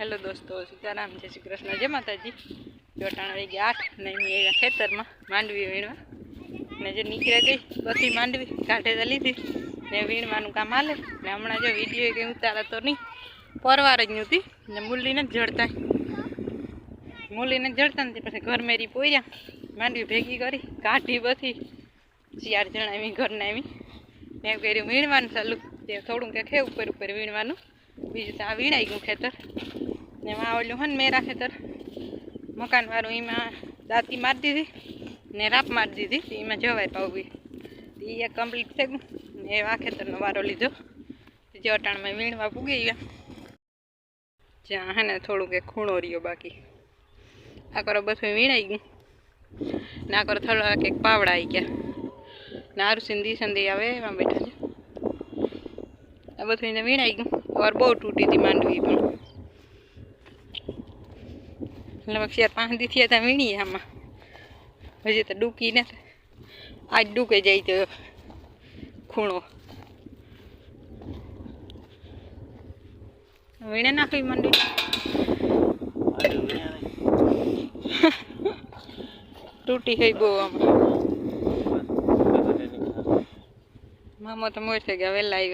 Hello दोस्तों, सीताराम, जय श्री कृष्ण, जय माताजी। जो टाण वही गया 8 ने मैं खेतर में मांडवी वीणवा ने जो निकळे गई बधी मांडवी काढे तो लीधी ने वीणवानुं काम हाले ने हमणां जो विडियो के उतारा तो नहीं परवार ज नहोती ने मूलीने जड़ता ने पछी घर मेरी पोया मांडवी भेगी करी काढी बधी 4 जणा एवी घरना एवी ने कर्युं वीणवानुं चालू ते थोड़ुं के खे ऊपर ऊपर वीणवानुं बीजું તો આ વીણાઈ ગયું ખેતર ને એમાં ઓલું હન મેરા ખેતર મકાનવાળું એમાં દાંતી મારી દીધી ને રાપ મારી દીધી એમાં જવાય પાવી એ કમ્પ્લીટ થઈ ગયું ને આ ખેતરનો વારો લીધો જે અટાણમાં વીણવા પૂગી ગયા જ્યાં હે ને થોડુંક એક ખૂણો રહ્યો બાકી આ કરો બધું વીણાઈ ગયું ને આ કરો થોડાક એક પાવડા આવી ગયા ને આરું સિંધી સંધી આવે એમાં બેઠા છે આ બધું એને વીણાઈ ગયું और बहुत टूटी थी मांडवी पर लगभग 4-5 दी थी वीणी हम हजी तो डूकी ने आज डूके जाए तो खूणो वीणे नाखी मांडवी टूटी है बो मामा तो मोर से गया वेला आई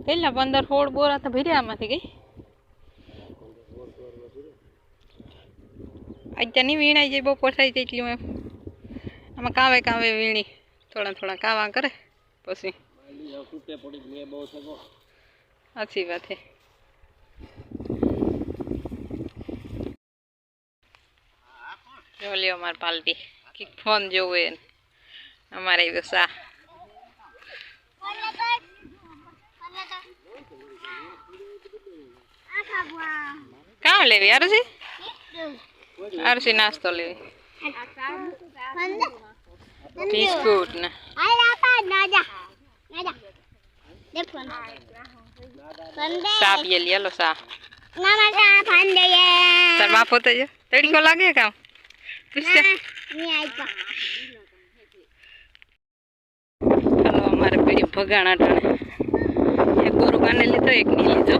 पहला 15-16 बोरा तो भर्या आमांथी गई आज नहीं वीणाई जाए बपोर थई जाए एटली आमां कावे कावे वीणी थोड़ा थोड़ा कावा करे पछी अच्छी बात है। जो लियो अमार पाल्टी कि फोन जोवे अमारे सा कहाँ लेवी आरुषि नास्तो लेवी बिस्कुट ने सा पिए लिया लो सा सर बाप होते जो तेरी को लागे काम पूछते हेलो हमारे पेड़ी भगाना टाणे एक बोरू काने लीधो एक नहीं लीधो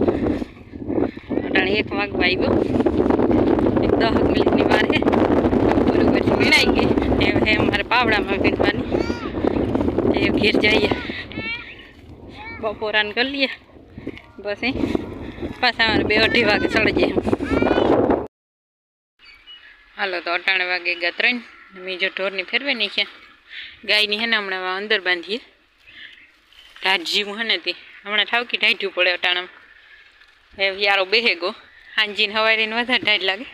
अटाणे 1 वागवा आव्यो 10 मिनिटनी वार है पूरी बची वीणाई गई है हमारे पावड़ा में वीणवानी ये घेर जाइए बपोरान कर लिए बस पाछा हमारे 2-2:30 वागे चढ़ जाए हालो तो 8 वागे गया 3 मीजो ढोरनी फेरवे नहीं क्या गायनी है हमणे अंदर बांधीए ढाट जीव है ती हमणे ठावकी ढाठ्यू पड़े अटाणा यारो बेहे गो हांजीने हवारीने वधारे ढाट लागे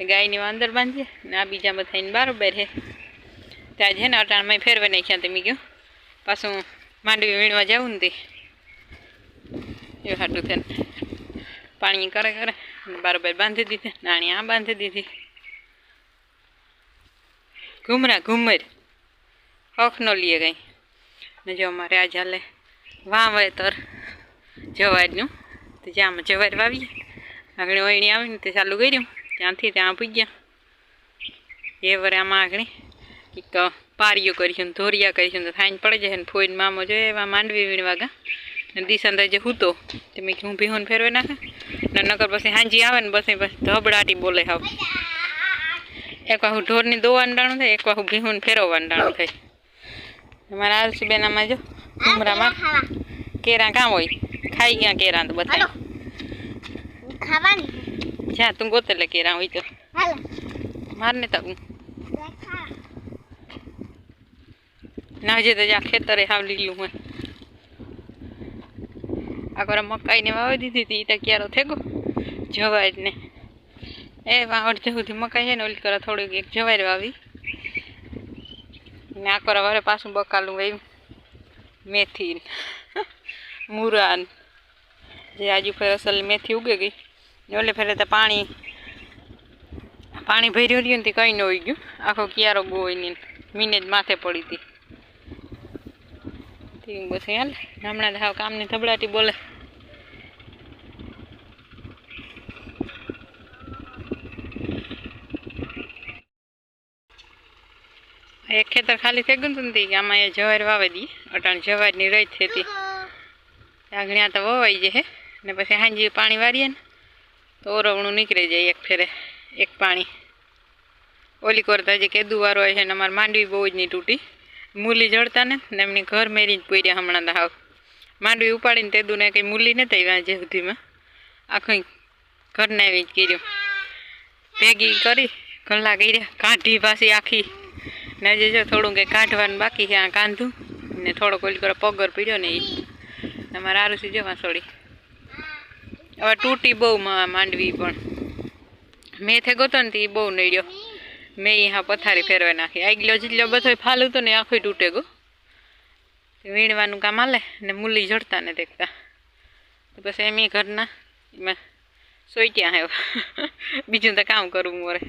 गायनी अंदर बांधीए ने आ बीजा बधाईने बराबर है त्याज है ने अटाणा में फेरवे नाख्या ते मी गयो पाछुं मांडवी वीणवा जावुं ने ते ए हाटुं थईने पाणी करे करे बराबर बांधी दीधी नाणी आ बांधी दीधी घूमरा घूमर हक न लिए गई ने जो अमारे आज हाले वावेतर जवारनु तो ज्यां जवार वावीए आगणी वहीणी आवीने ते चालू कर्युं त्यांथी त्यां पूज्या ए वरे आमां आगणी एक पारियो करीशुं धोरिया करीशुं तो थाईने पड़ी जाए फोईने मामो जो एवा मांडवी वीणवा गा ने दिशांत जे हूतो ते मैं कीधुं भीहोने फेरवे नाखे ने नकर पछी हांजी आवे ने बस धबड़ाटी बोले हाव एक वाहू ढोरनी दोवानुं डाणुं थाय एक वाहू भीहोने फेरववानुं डाणुं थाय हमारा आरुषि बेन आमां जो उमरा में केरा क्या होय खाई गया केरा तो बता जा तुम गोते ले केरा हुई तो मारने तक ना जे तो जा खेतरे हाव लीलू है आगर मकाई ने वावी दीधी थी तो क्यारो थे गो जवार ने ए अर्धे सुधी मकाई है ने ओली करा थोड़ी एक जवार वावी ने आ करा वारे पाछुं बकालुं वाव्युं मेथी मुरान जे आज फेर असल मेथी उगे गई ओले फेरे तो पानी भर्યું રહ્યું ને कहीं न होई गयुं आखो क्यारो गोईनी मीने ज माथे पड़ी थी बस हाल हमणां तो हाव कामनी धबड़ाटी बोले एक खेतर खाली थी गयुं आम जवार वावे दी अटाण जवार रही थी आगणिया तो ववाई जे है ને પછી હાંજી પાણી વારીએ ને તો ઓરવણું નીકળી જાય એક ફેરે એક પાણી. ઓલી કરતા જે કેદુવારો હોય છે ને અમારે માંડવી બહુ જ નહીં તૂટી, મૂલી જળતા ને એમની ઘર મેરી જ પૂર્યા હમણાં હાવ. માંડવી ઉપાડીને તેદુને કંઈ મૂલી નથી આવ્યા જે સુધીમાં, આખું ઘરને આવી જ કર્યું. ભેગી કરી ગલ્લા કર્યા, કાઢી પાછી આખી ને હજી જો થોડું કંઈ કાઢવાનું બાકી છે. આ કાંધું ને થોડોક ઓલી કરો પગર પીડ્યો ને એ અમારે આરુસી જો વાસોડી હવે તૂટી બહુ માંડવી. પણ મેથે ગોતો ને એ બહુ નડ્યો. મેં હા પથારી ફેરવા નાખી. આગલો જેટલો બધો ફાલું હતો ને આખું તૂટે ગયું. વીણવાનું કામ હાલે ને મૂલી જડતા ને દેખતા તો પછી એમ ઘરના એમાં સોઈ ત્યાં આવ્યો. બીજું તો કામ કરવું મોરે.